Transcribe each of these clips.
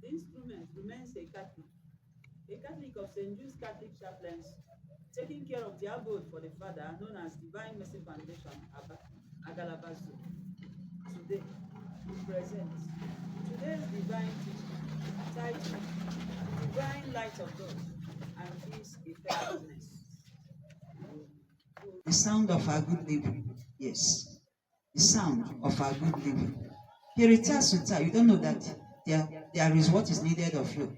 instrument remains a Catholic of St. Jude's Catholic Chaplains, taking care of the abode for the Father, known as Divine Mercy Foundation, AGALABA. Today, we present today's divine teaching titled Divine Light of God and His Effectiveness. The sound of our good living. Yes. The sound of our good living. Heritage Suta, you don't know that there is what is needed of you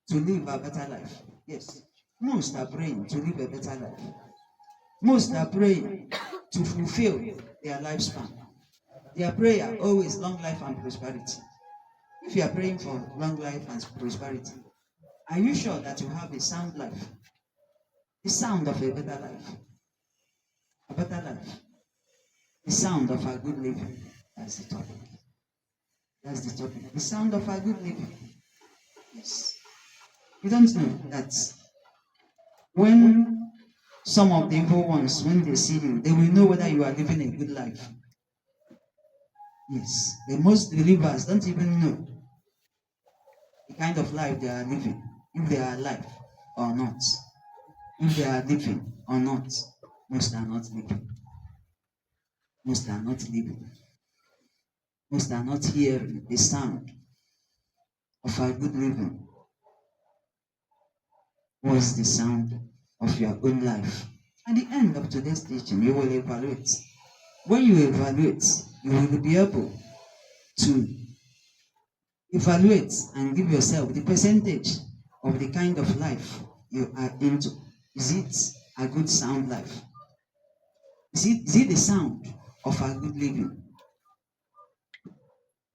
to live a better life. Yes. Most are praying to live a better life. Most are praying to fulfill their lifespan. Their prayer always long life and prosperity. If you are praying for long life and prosperity, are you sure that you have a sound life? The sound of a better life. A better life. The sound of a good living. That's the topic. That's the topic. The sound of a good living. Yes. You don't know that when some of the evil ones, when they see you, they will know whether you are living a good life. Yes. The most believers don't even know the kind of life they are living, if they are alive or not. If they are living or not. Most are not living. Most are not living. Most are not hearing the sound of a good living. What's the sound of your own life? At the end of today's teaching, you will evaluate. When you evaluate, you will be able to evaluate and give yourself the percentage of the kind of life you are into. Is it a good sound life? Is it the sound of a good living?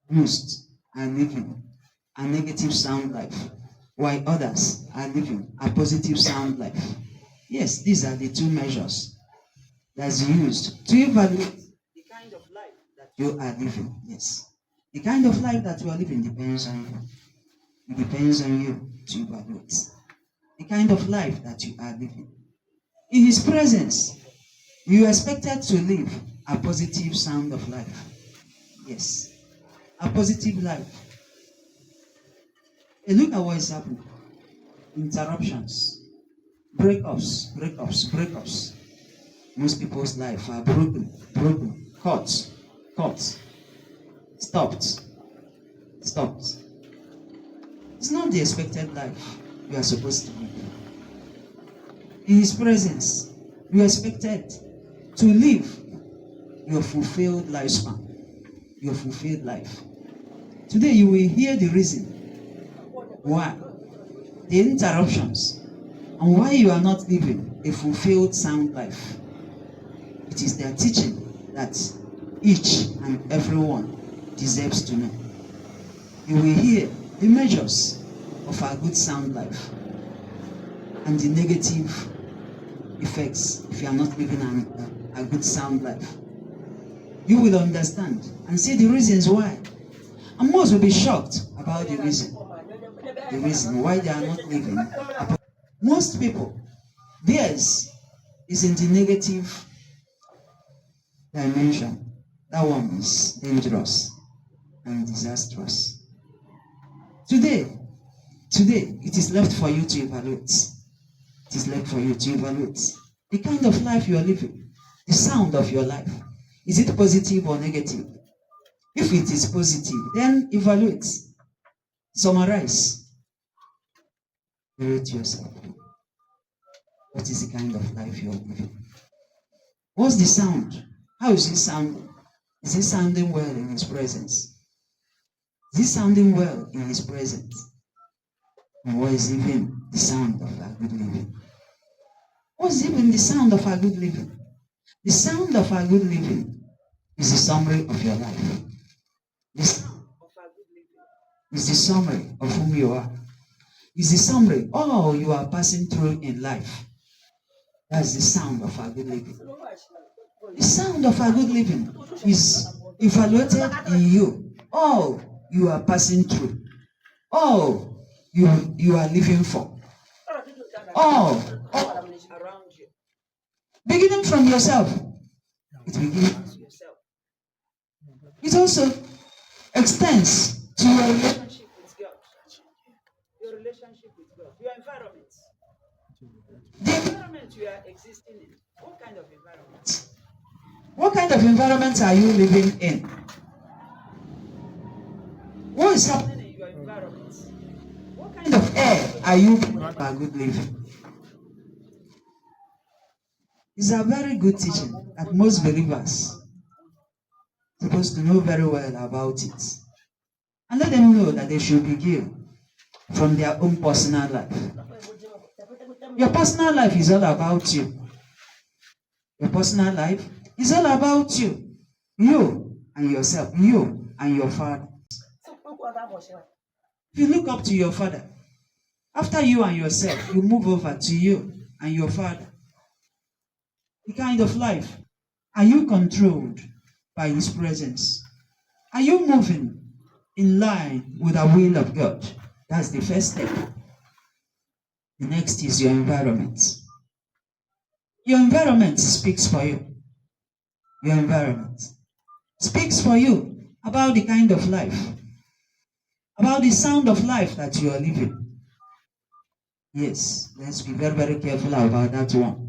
Most are living a negative sound life, while others are living a positive sound life. Yes, these are the two measures that's used to evaluate the kind of life that you are living. Yes. The kind of life that you are living depends on you. It depends on you to evaluate the kind of life that you are living. In His presence, you are expected to live a positive sound of life. Yes. A positive life. And look at what is happening. Interruptions. Breakups. Most people's life are broken, cut, stopped. It's not the expected life you are supposed to live. In His presence, you are expected to live your fulfilled lifespan, your fulfilled life. Today you will hear the reason why, the interruptions, and why you are not living a fulfilled sound life. It is their teaching that each and everyone deserves to know. You will hear the measures of a good sound life and the negative effects if you are not living a good sound life. You will understand and see the reasons why. And most will be shocked about the reason why they are not living. Most people, theirs is in the negative dimension. That one is dangerous and disastrous. Today, it is left for you to evaluate. It is left for you to evaluate the kind of life you are living, the sound of your life. Is it positive or negative? If it is positive, then evaluate. Summarize. Evaluate yourself. What is the kind of life you are living? What's the sound? How is it sounding? Is it sounding well in His presence? Is it sounding well in His presence? And what is even the sound of our good living? What's even the sound of our good living? The sound of our good living is the summary of your life. The sound of our good living is the summary of whom you are. Is the summary all you are passing through in life. That's the sound of our good living. The sound of our good living is evaluated in you. All you are passing through. All you are living for. All around you. Beginning from yourself. It begins from yourself. It also extends to your relationship with God. relationship with God, your environment. The environment you are existing in. What kind of environment? What kind of environment are you living in? What is happening in your environment? What kind of air are you breathing for good living? It's a very good teaching that most believers are supposed to know very well about it. And let them know that they should begin from their own personal life. Your personal life is all about you. Your personal life is all about you. You and yourself. You and your father. If you look up to your father, after you and yourself, you move over to you and your father. The kind of life. Are you controlled by his presence? Are you moving in line with the will of God? That's the first step. The next is your environment. Your environment speaks for you. Your environment speaks for you about the kind of life, about the sound of life that you are living. Yes, let's be very, very careful about that one.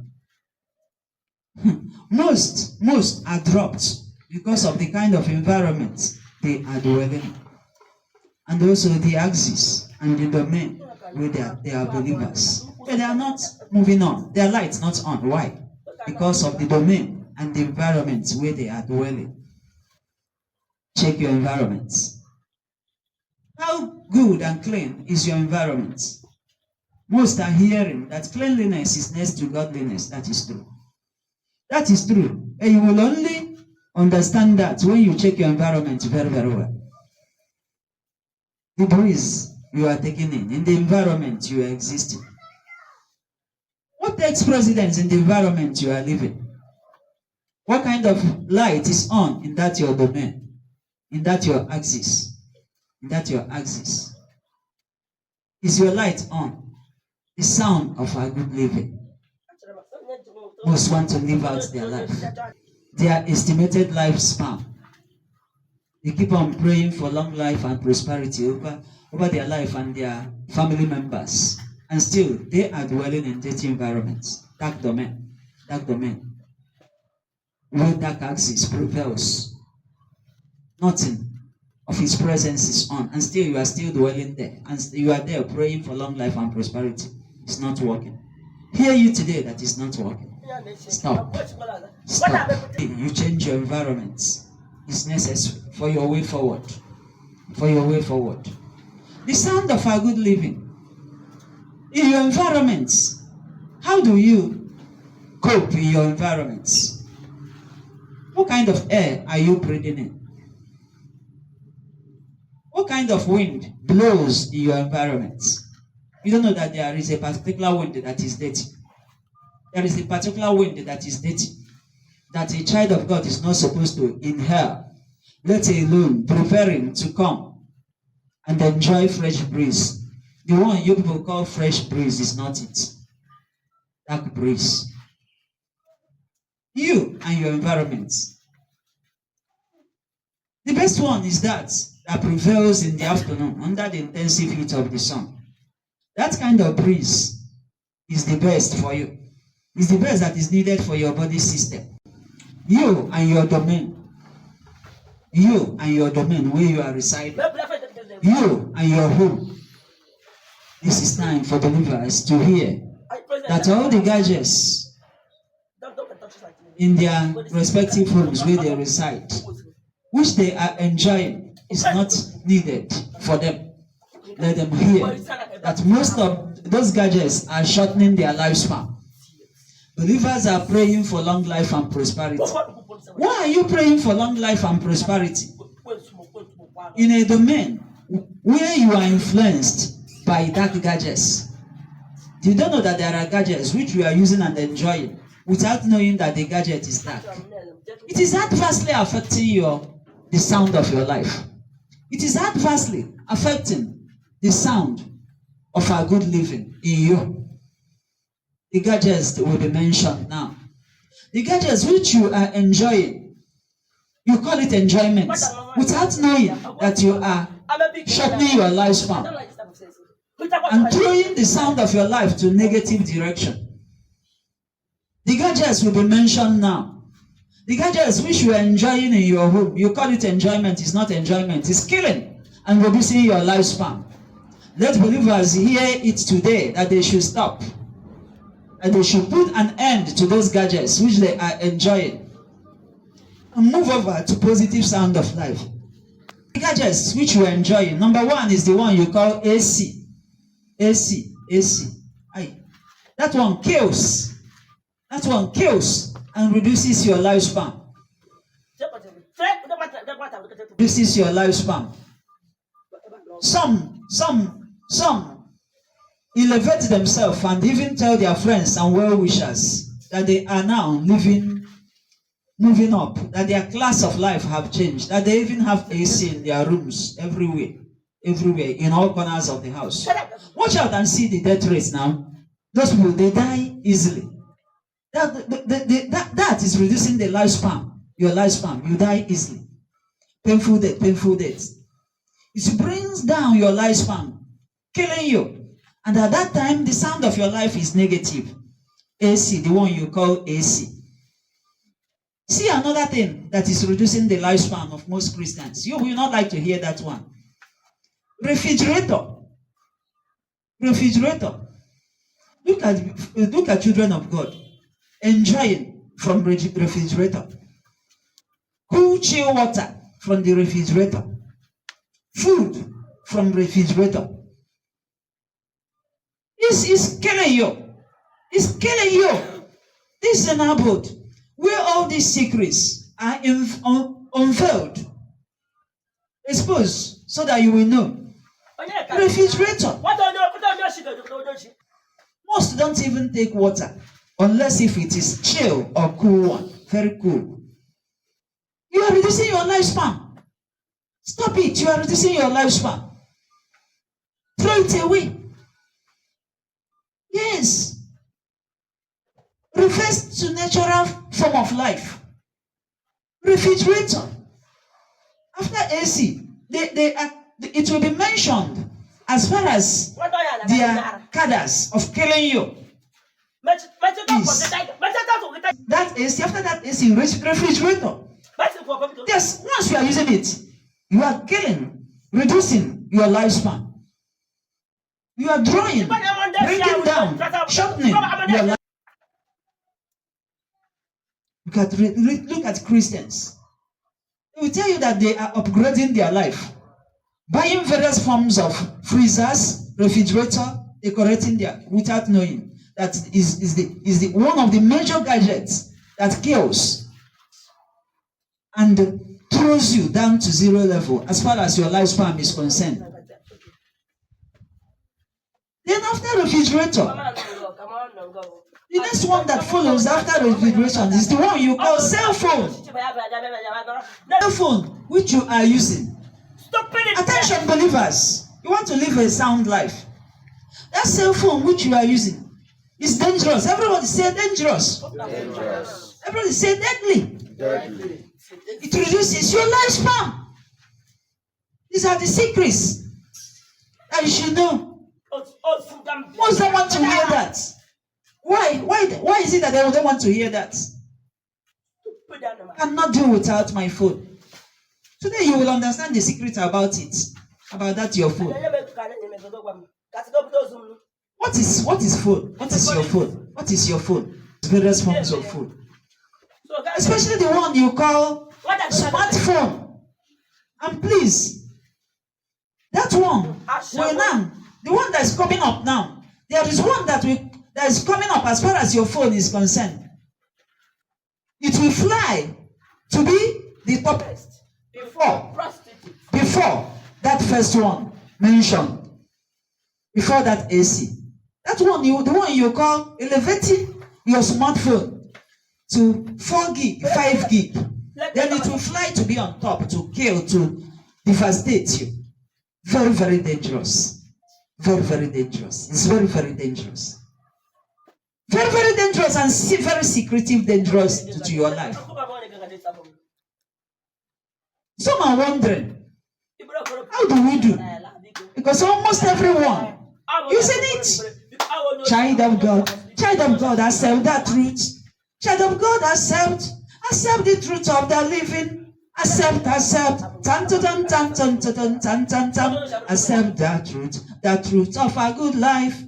Most are dropped because of the kind of environment they are dwelling, and also the axis and the domain where they are believers. But they are not moving on. Their light's not on. Why? Because of the domain and the environment where they are dwelling. Check your environment. How good and clean is your environment? Most are hearing that cleanliness is next to godliness. That is true. That is true. And you will only understand that when you check your environment very, very well. The breeze you are taking in the environment you are existing. What takes precedence in the environment you are living? What kind of light is on in that your domain? In that your axis? In that your axis? Is your light on? The sound of a good living. Most want to live out their life. Their estimated lifespan. They keep on praying for long life and prosperity over their life and their family members. And still, they are dwelling in dirty environments. Dark domain. Dark domain. Where dark axis prevails. Nothing of his presence is on. And still, you are still dwelling there. And you are there praying for long life and prosperity. It's not working. Hear you today that it's not working. Stop. Stop. You change your environment. It's necessary for your way forward. For your way forward. The sound of a good living. In your environment, how do you cope in your environment? What kind of air are you breathing in? What kind of wind blows in your environment? You don't know that there is a particular wind that is dirty. There is a particular wind that is dirty, that a child of God is not supposed to inhale, let alone preparing to come and enjoy fresh breeze. The one you people call fresh breeze is not it. Dark breeze. You and your environment. The best one is that prevails in the afternoon under the intensive heat of the sun. That kind of breeze is the best for you. It's the best that is needed for your body system. You and your domain. You and your domain where you are residing. You and your home. This is time for believers to hear that all the gadgets in their respective homes where they reside, which they are enjoying, is not needed for them. Let them hear that most of those gadgets are shortening their lifespan. Believers are praying for long life and prosperity. Why are you praying for long life and prosperity? In a domain where you are influenced by dark gadgets. You don't know that there are gadgets which you are using and enjoying without knowing that the gadget is dark. It is adversely affecting the sound of your life. It is adversely affecting the sound of a good living in you. The gadgets will be mentioned now. The gadgets which you are enjoying, you call it enjoyment, without knowing that you are shortening your lifespan. and throwing the sound of your life to negative direction. The gadgets will be mentioned now. The gadgets which you are enjoying in your home, you call it enjoyment, it's not enjoyment, it's killing and reducing your lifespan. Let believers hear it today that they should stop. And they should put an end to those gadgets which they are enjoying. And move over to positive sound of life. The gadgets which you are enjoying. Number one is the one you call AC. AC. Aye. That one kills. That one kills and reduces your lifespan. Reduces your lifespan. Some elevate themselves and even tell their friends and well-wishers that they are now moving up, that their class of life have changed, that they even have AC in their rooms everywhere, in all corners of the house. Watch out and see the death rate now. Those people, they die easily. That is reducing the lifespan, your lifespan. You die easily. Painful death. It brings down your lifespan, killing you. And at that time, the sound of your life is negative. AC, the one you call AC. See another thing that is reducing the lifespan of most Christians. You will not like to hear that one. Refrigerator. Look at children of God enjoying from refrigerator. Cool, chill water from the refrigerator. Food from refrigerator. This is killing you. It's killing you. This is an abode where all these secrets are unveiled, exposed, so that you will know. Refrigerator. Most don't even take water unless if it is chill or cool one, very cool. You are reducing your lifespan. Stop it. You are reducing your lifespan. Throw it away. Yes. Refers to natural form of life. Refrigerator. After AC, it will be mentioned as far as their cadres of killing you. That AC, after that AC, refrigerator. Yes, once you are using it, you are killing, reducing your lifespan. You are drawing, bringing down, shortening your life. Look at Christians. They will tell you that they are upgrading their life, buying various forms of freezers, refrigerator, decorating their without knowing that is the one of the major gadgets that kills and throws you down to zero level as far as your lifespan is concerned. Then after refrigerator, the next one that follows after refrigeration is the one you call cell phone. Cell phone which you are using. Attention believers, you want to live a sound life. That cell phone which you are using is dangerous. Everybody say dangerous. Everybody say deadly. It reduces your lifespan. These are the secrets that you should know. Most don't want to hear that. Why is it that they don't want to hear that? I cannot do without my phone. Today you will understand the secret about it. About that your phone. What is phone? What is your phone? What is your phone? Various forms of phone. Especially the one you call smartphone. And please, that one will now, the one that is coming up now, there is one that is coming up as far as your phone is concerned. It will fly to be the toppest before that first one mentioned, before that AC. That one, the one you call elevating your smartphone to 4 gig, 5 gig. Then it will fly to be on top, to kill, to devastate you. Very, very dangerous. Very, very dangerous. It's very, very dangerous. Very, very dangerous and very secretive, dangerous to your life. Some are wondering, how do we do? Because almost everyone Using it. Child of God, accept that truth. Child of God, accept the truth of the living. Accept. Tan, tan, tan, tan, tan, tan, tan, tan, tan. Accept that truth of a good life.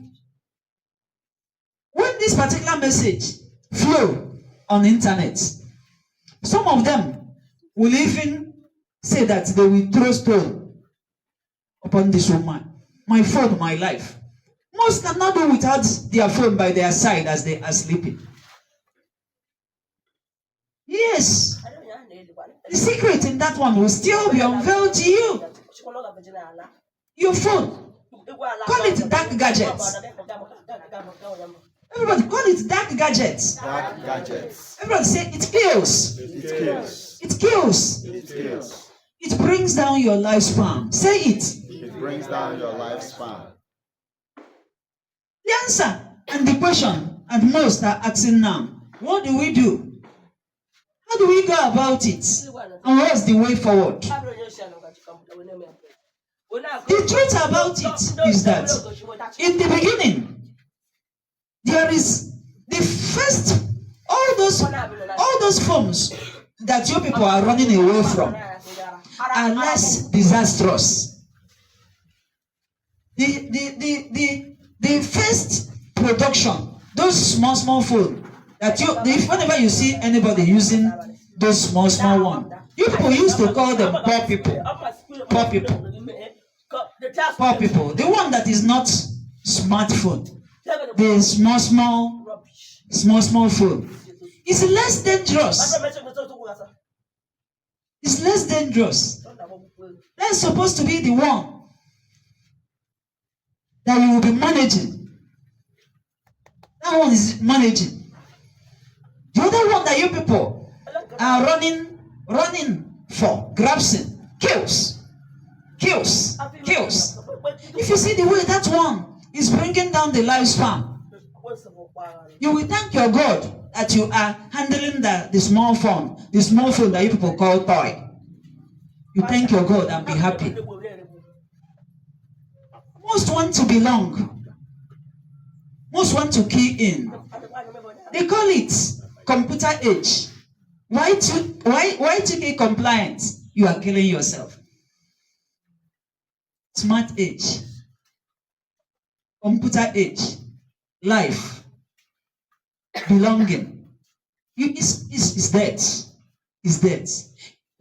When this particular message flow on internet, some of them will even say that they will throw stone upon this woman. My phone, my life. Most cannot do without their phone by their side as they are sleeping. Yes. The secret in that one will still be unveiled to you. Your phone. Call it dark gadgets. Everybody call it dark gadgets. Dark gadgets. Everybody say it kills. It kills. It kills. It kills. It brings down your lifespan. Say it. It brings down your lifespan. The answer and the question, and most are asking now, what do we do? How do we go about it? And what's the way forward? The truth about it is that in the beginning, there is the first, all those forms that you people are running away from are less disastrous. The first production, those small phone that whenever you see anybody using those small one, you people used to call them poor people. The one that is not smartphone, the small phone, is less dangerous. It's less dangerous. That's supposed to be the one that you will be managing. That one is managing. The other one that you people are running for, grasping, kills. If you see the way that one is bringing down the lifespan, you will thank your God that you are handling the small phone that you people call toy. You thank your God and be happy. Most want to belong. Most want to key in. They call it computer age. Why to be compliant? You are killing yourself. Smart age. Computer age. Life. Belonging. Is dead. Is dead.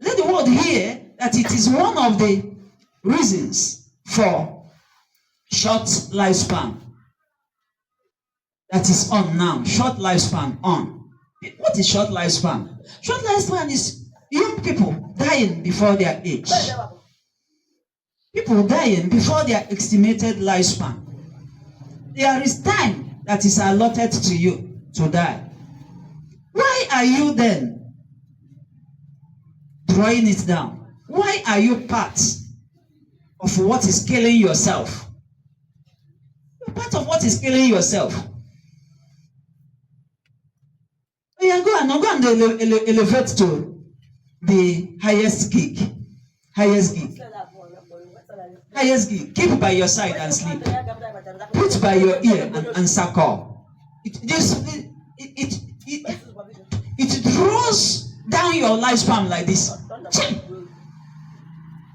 Let the world hear that it is one of the reasons for short lifespan. That is on now. Short lifespan on. What is short lifespan? Short lifespan is young people dying before their age. People dying before their estimated lifespan. There is time that is allotted to you to die. Why are you then drawing it down? Why are you part of what is killing yourself? You're part of what is killing yourself. You go and elevate to the highest gig. Keep by your side and sleep. Put by your ear and suckle. It draws down your lifespan like this.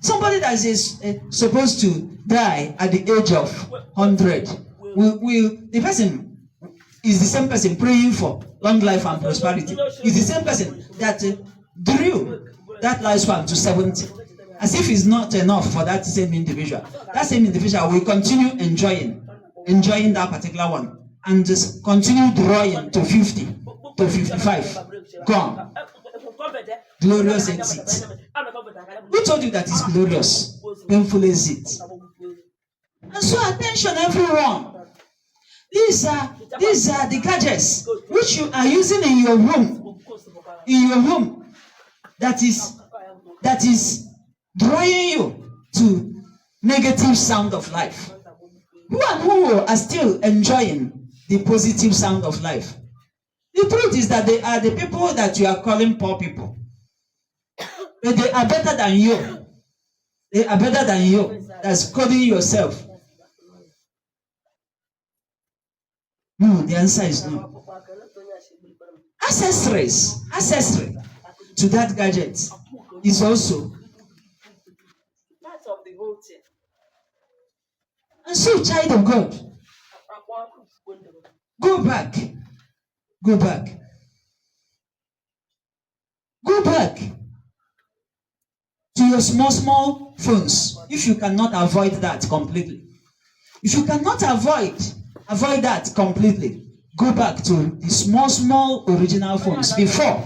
Somebody that is supposed to die at the age of 100 the person is the same person praying for long life and prosperity. Is the same person that drew that lifespan to 70. As if it's not enough for that same individual. That same individual will continue enjoying that particular one and just continue drawing to 50, to 55. Gone. Glorious exit. Who told you that it's glorious? Painful exit. And so attention everyone. These are the gadgets which you are using in your home. That is drawing you to negative sound of life. Who and who are still enjoying the positive sound of life? The truth is that they are the people that you are calling poor people. But they are better than you. They are better than you. That's calling yourself No, the answer is no. Accessory to that gadget is also. Part of the whole thing. And so, child of God, go back. Go back. Go back to your small phones if you cannot avoid that completely. If you cannot avoid that completely, go back to the small original phones before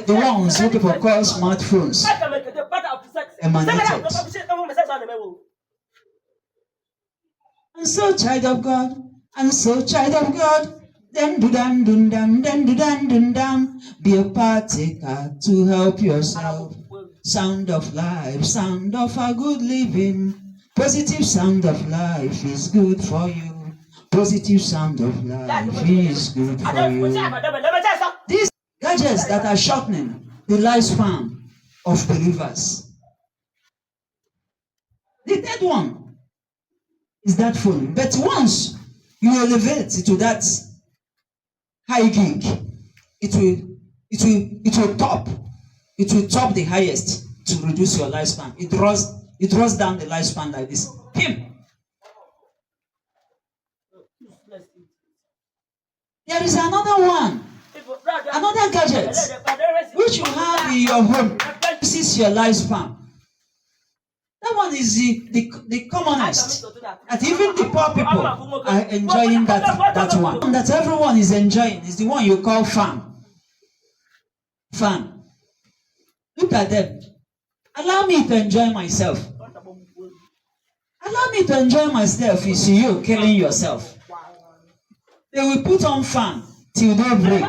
the ones who people call smartphones emanated. And so, child of God, then do dam, be a partaker to help yourself. Sound of life, sound of a good living. Positive sound of life is good for you. Positive sound of life is good for you. These gadgets that are shortening the lifespan of believers. The third one is that phone. But once you elevate to that high gig, it will top the highest to reduce your lifespan. It draws down the lifespan like this. There is another one, another gadget which you have in your home. This is your lifespan. That one is the commonest. That even the poor people are enjoying that one. That everyone is enjoying is the one you call fan. Fan. Look at them. Allow me to enjoy myself. Allow me to enjoy myself is you killing yourself. They will put on fan till daybreak.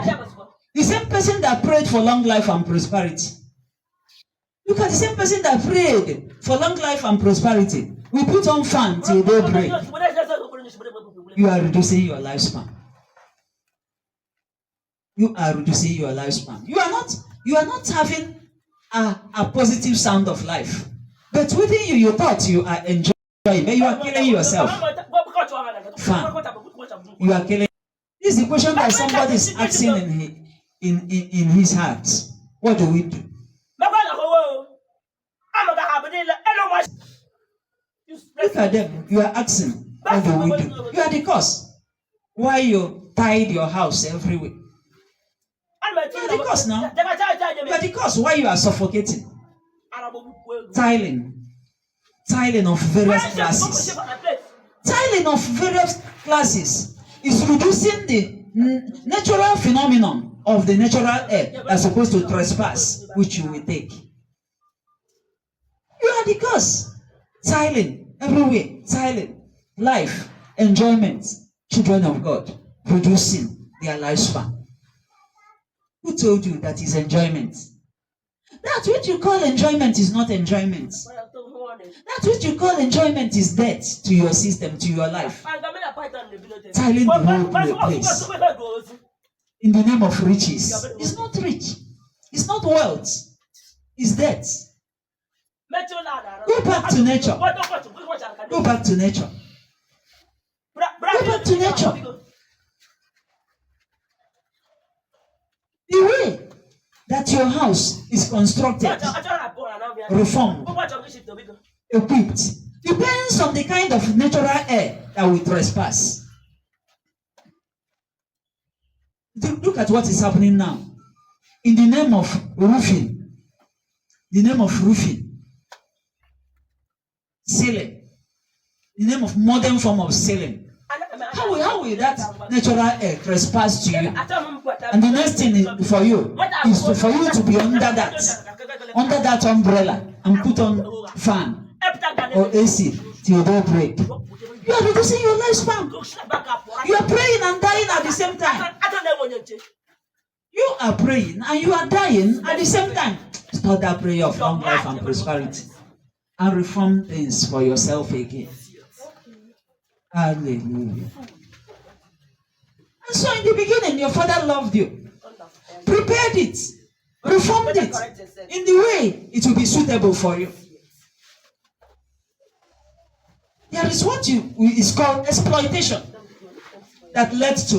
The same person that prayed for long life and prosperity. Look at the same person that prayed for long life and prosperity. We put on fan till daybreak. You are reducing your lifespan. You are reducing your lifespan. You are not having a positive sound of life. But within you thought you are enjoying, but you are killing yourself. Fan. You are killing. This is the question that somebody is asking in his heart. What do we do? Look at them. You are asking, what do we do? You are the cause. Why you tied your house every week? You are the cause now. You are the cause why you are suffocating. Tiling of various classes. Tiling of various classes is reducing the natural phenomenon of the natural air that's supposed to trespass, which you will take. You are the cause. Tiling everywhere. Tiling. Life. Enjoyment. Children of God. Reducing their lifespan. Who told you that is enjoyment? That which you call enjoyment is not enjoyment. That which you call enjoyment is death to your system, to your life. Tiling the whole place. In the name of riches. It's not rich. It's not wealth. It's death. Go back to nature. Go back to nature. Go back to nature. The way that your house is constructed, reformed, equipped, depends on the kind of natural air that we trespass. Look at what is happening now. In the name of roofing, ceiling, the name of modern form of ceiling. How will that natural air trespass to you? And the next thing for you is for you to be under that umbrella and put on fan or AC till daybreak. You are reducing your lifespan. You are praying and dying at the same time. You are praying and you are dying at the same time. Start that prayer of long life and prosperity and reform things for yourself again. Hallelujah. And so in the beginning, your father loved you, prepared it, reformed it in the way it will be suitable for you. There is what is called exploitation. that led to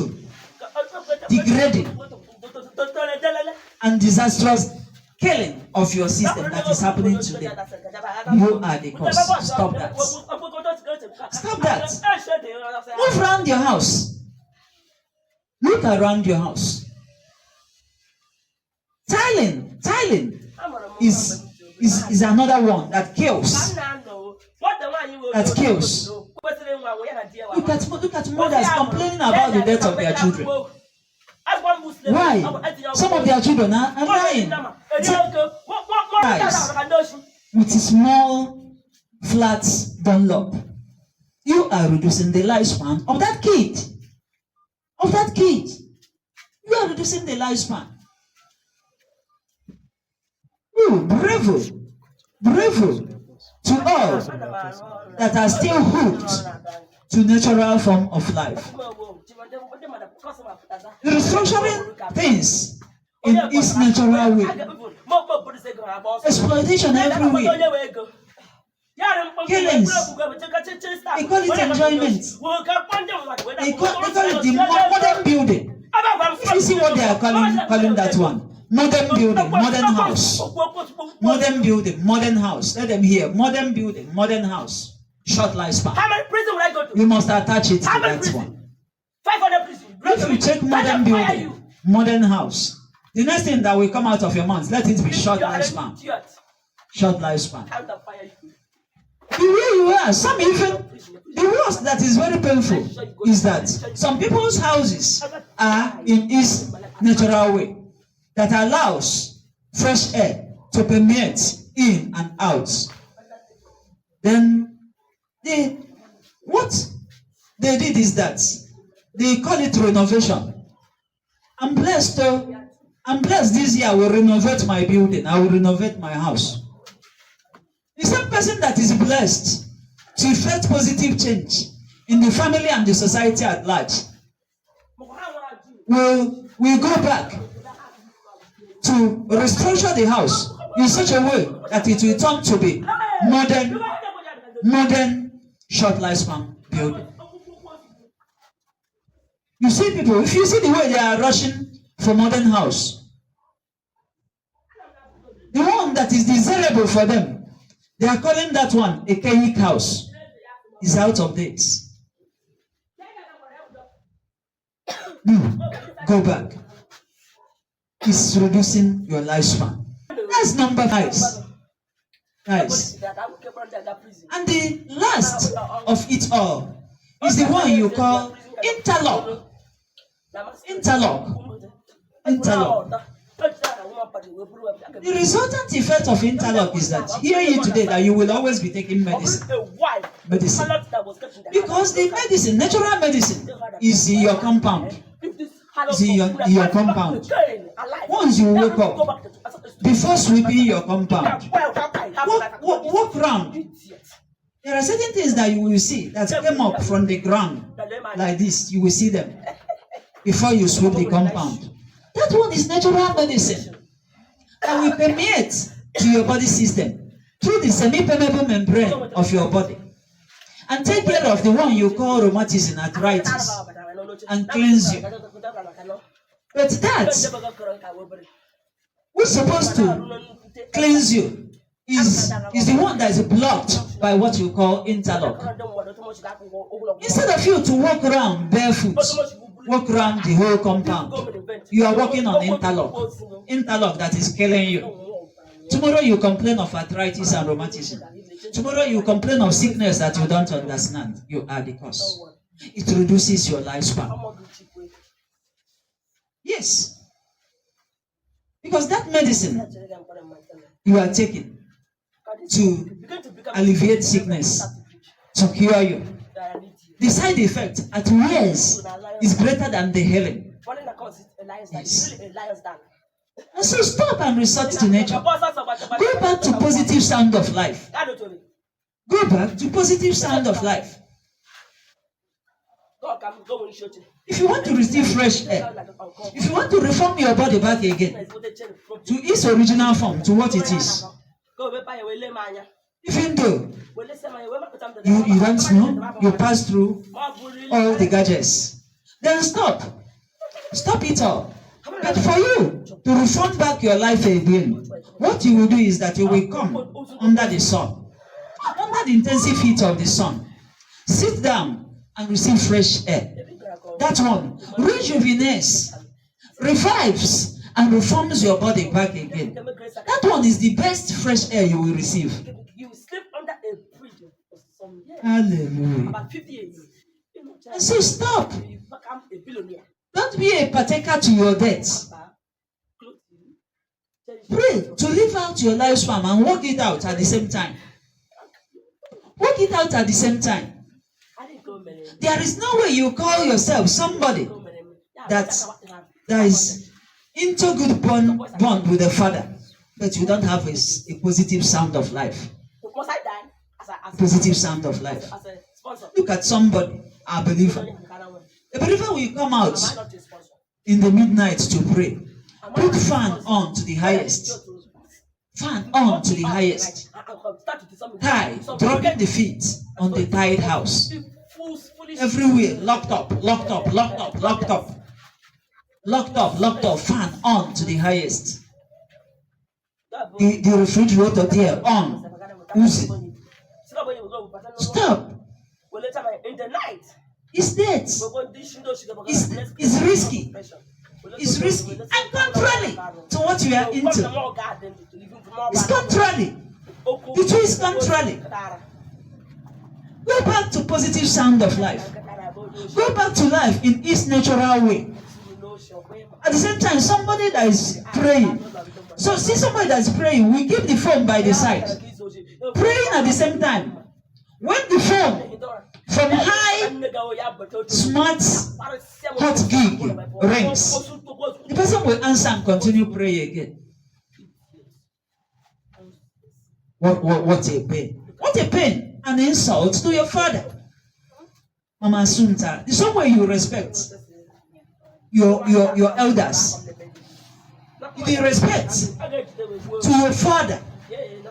degrading and disastrous killing of your system that is happening today. You are the cause. Stop that. Stop that. Move around your house. Look around your house. Tiling is another one that kills. That kills. Look at mothers complaining about the death of their children. Why? Some of their children are dying. Guys, with small flat Dunlop, you are reducing the lifespan of that kid. You are reducing the lifespan. Bravo to all that are still hooked to natural form of life. Restructuring things in its natural way. Exploitation everywhere. Killings. They call it enjoyment. They call it the modern building. If you see what they are calling that one. Modern building, modern house. Modern building, modern house. Let them hear. Modern building, modern house. Short lifespan. How many prisons will I go to? You must attach it to that prison? one. 500 prisons. If you check modern building, modern house, the next thing that will come out of your mouth, let it be short lifespan. Short lifespan. The way you are, some even, the worst that is very painful is that some people's houses are in its natural way that allows fresh air to permeate in and out. Then what they did is that they call it renovation. I'm blessed this year I will renovate my building. I will renovate my house. The same person that is blessed to effect positive change in the family and the society at large will go back to restructure the house in such a way that it will turn to be modern short lifespan building. You see people, if you see the way they are rushing for modern house, the one that is desirable for them, they are calling that one a cake house, is out of date. Go back. It's reducing your lifespan. That's number 5. Guys. And the last of it all is the one you call interlock. Interlock. The resultant effect of interlock is that hear you today that you will always be taking medicine. Because the medicine, natural medicine, is in your compound. Is in your compound. Once you wake up, before sweeping your compound, walk round. There are certain things that you will see that came up from the ground like this. You will see them before you sweep the compound. That one is natural medicine that will permeate to your body system through the semi-permeable membrane of your body and take care of the one you call rheumatism, arthritis, and cleanse you. But that who's supposed to cleanse you is the one that is blocked by what you call interlock. Instead of you to walk around barefoot, walk around the whole compound, you are walking on interlock that is killing you. Tomorrow you complain of arthritis and rheumatism. Tomorrow you complain of sickness that you don't understand. You are the cause. It reduces your lifespan. Yes. Because that medicine you are taking to alleviate sickness, to cure you, the side effect at years is greater than the healing. Yes. And so stop and resort to nature. Go back to positive sound of life. Go back to positive sound of life. If you want to receive fresh air, if you want to reform your body back again to its original form, to what it is, even though you don't know, you pass through all the gadgets, then stop. Stop it all. But for you to reform back your life again, what you will do is that you will come under the sun, under the intensive heat of the sun. Sit down and receive fresh air. That one rejuvenates, revives, and reforms your body back again. That one is the best fresh air you will receive. You sleep under a bridge for some years. Hallelujah. About 50 years. And so stop. You become a billionaire. Don't be a partaker to your debt. Pray to live out your lifespan and work it out at the same time. Work it out at the same time. There is no way you call yourself somebody that is into good bond with the Father, but you don't have a positive sound of life. Must I die as a Positive sound of life. as a sponsor? Look at somebody, a believer. A believer will come Am out I not a sponsor? in the midnight to pray. Put fan on to the highest. Fan on to the highest. Tie, dropping the feet on the tied house. Everywhere, locked up, locked up, locked up, locked up. Locked up, locked up, fan on to the highest. The refrigerator there on. Oozing. Stop. In the night, It's dead. It's risky. It's risky. And contrary to what you are into. It's contrary. The two is contrary. Go back to positive sound of life. Go back to life in its natural way. At the same time, somebody that is praying. So see somebody that's praying, we keep the phone by the side. Praying at the same time. When the phone from high, smart, hot gig rings, the person will answer and continue praying again. What a pain. What a pain. An insult to your father. Mama Sunta. The same way you respect your elders. You respect to your father,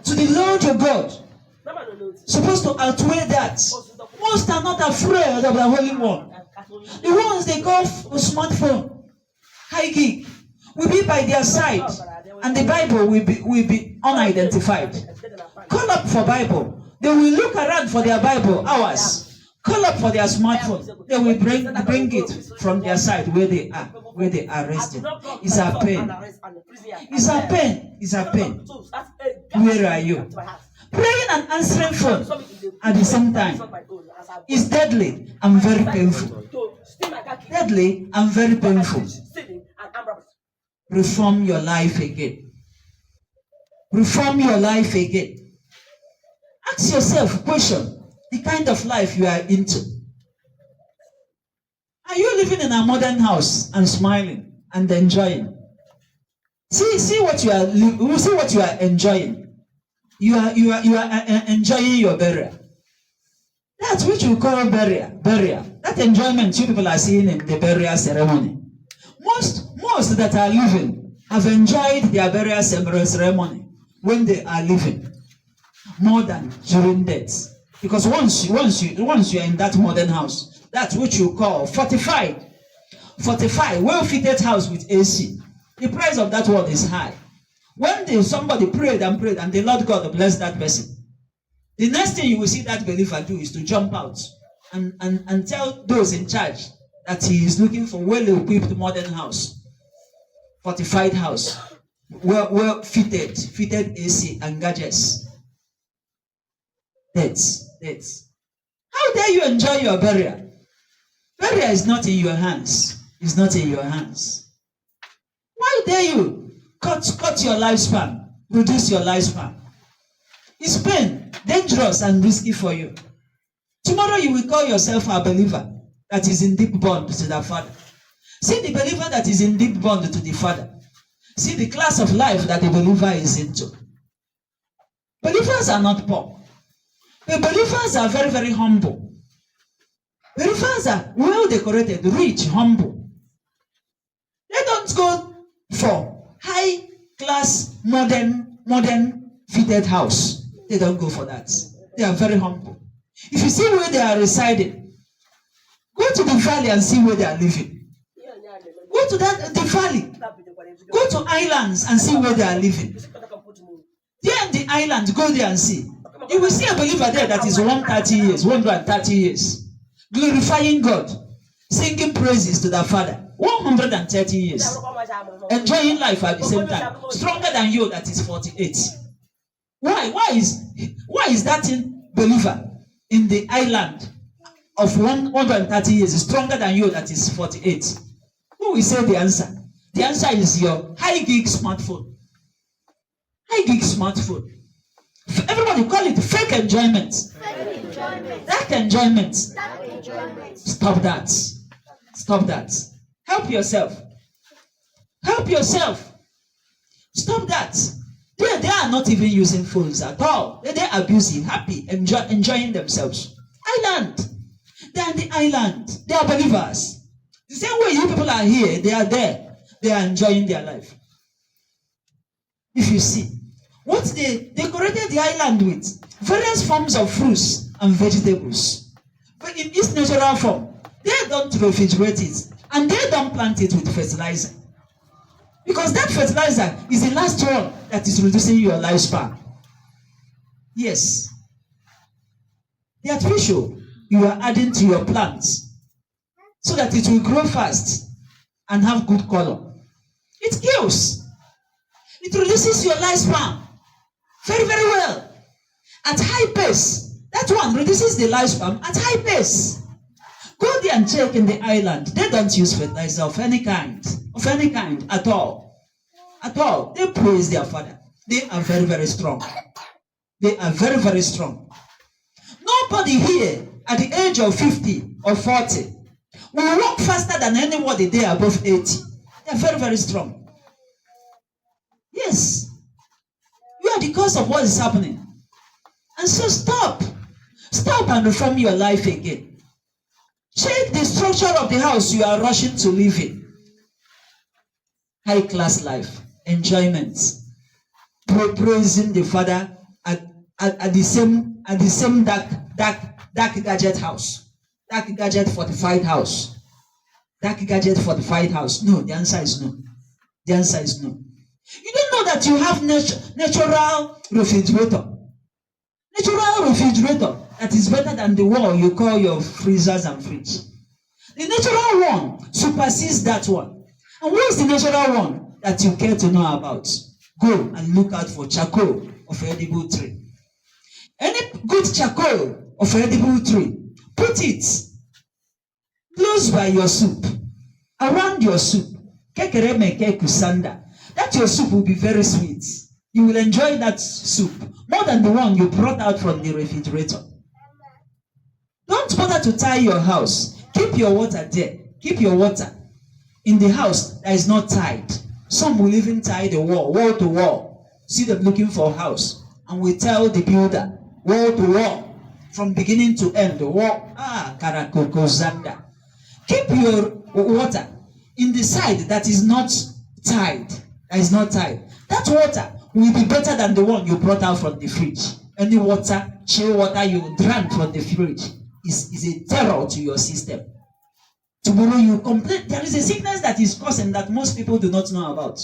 to the Lord your God. Supposed to outweigh that. Most are not afraid of the Holy One. The ones they call smartphone, high gig, will be by their side, and the Bible will be unidentified. Call up for Bible. They will look around for their Bible hours. Call up for their smartphone. They will bring it from their side where they are resting. It's a pain. It's a pain. It's a pain. Where are you? Praying and answering phone at the same time is deadly and very painful. Deadly and very painful. Reform your life again. Reform your life again. Ask yourself a question. The kind of life you are into. Are you living in a modern house and smiling and enjoying? See what you are enjoying. You are enjoying your burial. That's what we call burial. That enjoyment you people are seeing in the burial ceremony. Most that are living have enjoyed their burial ceremony when they are living more than during death. Because once you are in that modern house, that's what you call fortified, well-fitted house with AC. The price of that one is high. When somebody prayed and the Lord God bless that person, the next thing you will see that believer do is to jump out and tell those in charge that he is looking for well-equipped modern house, fortified house, well-fitted AC and gadgets. Death. How dare you enjoy your burial? Burial is not in your hands. It's not in your hands. Why dare you cut your lifespan, reduce your lifespan? It's pain, dangerous and risky for you. Tomorrow you will call yourself a believer that is in deep bond to the Father. See the believer that is in deep bond to the Father. See the class of life that the believer is into. Believers are not poor. The believers are very, very humble. Believers are well decorated, rich, humble. They don't go for high class, modern fitted house. They don't go for that. They are very humble. If you see where they are residing, Go to the valley and see where they are living. Go to the valley. Go to islands and see where they are living. There in the island, go there and see. You will see a believer there that is 130 years, glorifying God, singing praises to the Father. 130 years, enjoying life at the same time, stronger than you that is 48. Why? Why is that in believer in the island of 130 years is stronger than you that is 48? Who will say the answer? The answer is your high gig smartphone. High gig smartphone. Everybody call it fake enjoyment. That enjoyment. Stop that. Stop that. Help yourself. Help yourself. Stop that. They are not even using phones at all. They're abusing, happy, enjoying themselves. Island. They are in the island. They are believers. The same way you people are here, they are there. They are enjoying their life. If you see, what they decorated the island with, various forms of fruits and vegetables. But in its natural form, they don't refrigerate it and they don't plant it with fertilizer. Because that fertilizer is the last one that is reducing your lifespan. Yes. The artificial you are adding to your plants so that it will grow fast and have good color. It kills. It reduces your lifespan very, very well. At high pace. That one reduces the lifespan at high pace. Go there and check in the island. They don't use fertilizer of any kind at all. At all. They praise their Father. They are very, very strong. They are very, very strong. Nobody here at the age of 50 or 40 will walk faster than anybody there above 80. They are very, very strong. Yes. You are the cause of what is happening. And so stop. Stop and reform your life again. Check the structure of the house you are rushing to live in. High class life. Enjoyment. Praising the Father at the same dark gadget house. Dark gadget fortified house. Dark gadget fortified house. No, the answer is no. The answer is no. You don't know that you have natural refrigerator. Natural refrigerator that is better than the one you call your freezers and fridge. The natural one supersedes that one. And what is the natural one that you care to know about? Go and look out for charcoal of edible tree. Any good charcoal of edible tree, put it close by your soup, around your soup. That your soup will be very sweet. You will enjoy that soup more than the one you brought out from the refrigerator. Don't bother to tie your house. Keep your water there. Keep your water in the house that is not tied. Some will even tie the wall to wall. See them looking for a house. And we tell the builder, wall to wall, from beginning to end, the wall, karakokozanda. Keep your water in the side that is not tied. That is not tied. That water will be better than the one you brought out from the fridge. Any water, chill water you drank from the fridge is a terror to your system. Tomorrow you complain. There is a sickness that is causing that most people do not know about.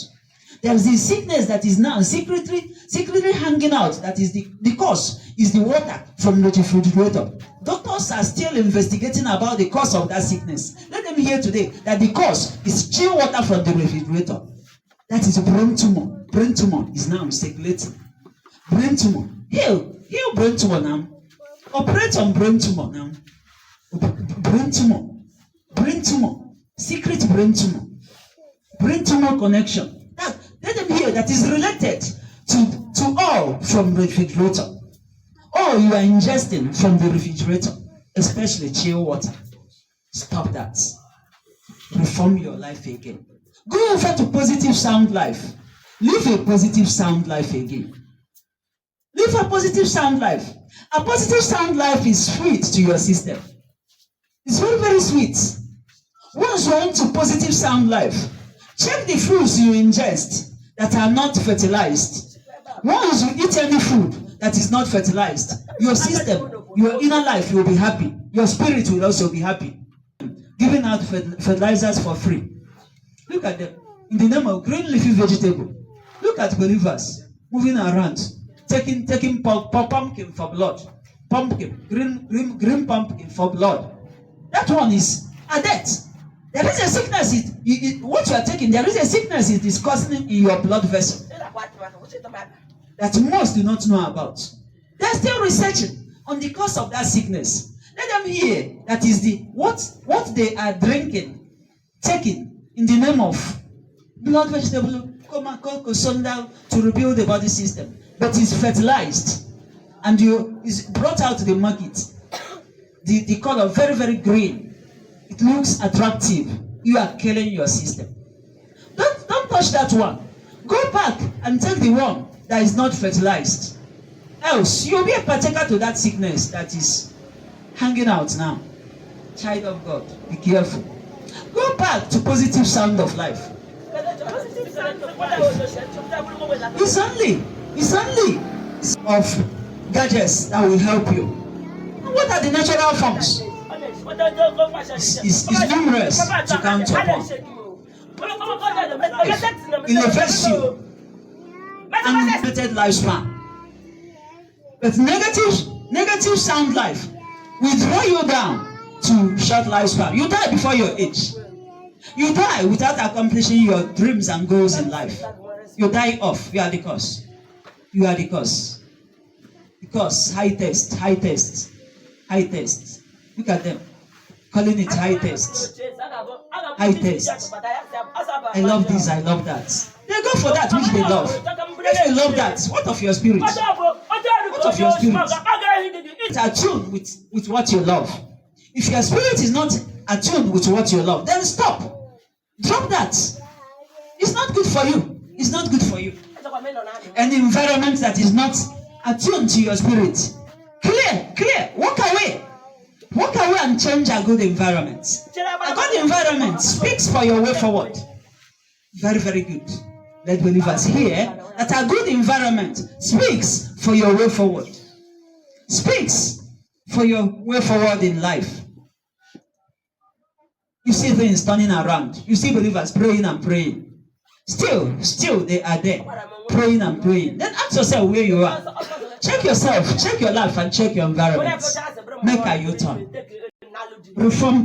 There is a sickness that is now secretly hanging out. That is the cause is the water from the refrigerator. Doctors are still investigating about the cause of that sickness. Let them hear today that the cause is chill water from the refrigerator. That is brain tumor. Brain tumor is now circulating. Brain tumor. Heal brain tumor now. Operate on brain tumor now. Brain tumor. Brain tumor. Secret brain tumor. Brain tumor connection. Let them hear that is related to all from refrigerator. All you are ingesting from the refrigerator, especially chill water. Stop that. Reform your life again. Go over to positive sound life. Live a positive sound life again. Live a positive sound life. A positive sound life is sweet to your system. It's very, very sweet. Once you're into positive sound life, check the foods you ingest that are not fertilized. Once you eat any food that is not fertilized, your system, your inner life will be happy. Your spirit will also be happy. giving out fertilizers for free. Look at them. In the name of green leafy vegetable. Look at believers moving around, taking pumpkin for blood. Pumpkin, green pumpkin for blood. That one is a death. There is a sickness. What you are taking, there is a sickness it is causing in your blood vessel that most do not know about. They are still researching on the cause of that sickness. Let them hear that is the what they are drinking, taking in the name of blood vegetable, to rebuild the body system, but it's fertilized and is brought out to the market. The color very, very green. It looks attractive. You are killing your system. Don't touch that one. Go back and take the one that is not fertilized. Else, you'll be a partaker to that sickness that is hanging out now. Child of God, be careful. Go back to positive sound of life. It's only of gadgets that will help you. And what are the natural forms? It's numerous to count upon. It affects you. Unlimited lifespan. But negative sound life will draw you down to short lifespan. You die before your age. You die without accomplishing your dreams and goals in life. You die off. You are the cause. You are the cause. Because high test. Look at them. Calling it high test. High test. I love this, I love that. They go for that which they love. If you love that, what of your spirit? What of your spirit? It's attuned with what you love. If your spirit is not attuned with what you love, then stop. Drop that. It's not good for you. It's not good for you. An environment that is not attuned to your spirit. Clear. Walk away. Walk away and change a good environment. A good environment speaks for your way forward. Very, very good. Let believers hear that a good environment speaks for your way forward. Speaks for your way forward in life. You see things turning around. You see believers praying and praying. Still they are there. Praying and praying. Then ask yourself where you are. Check yourself, check your life and check your environment. Make a U-turn. Reform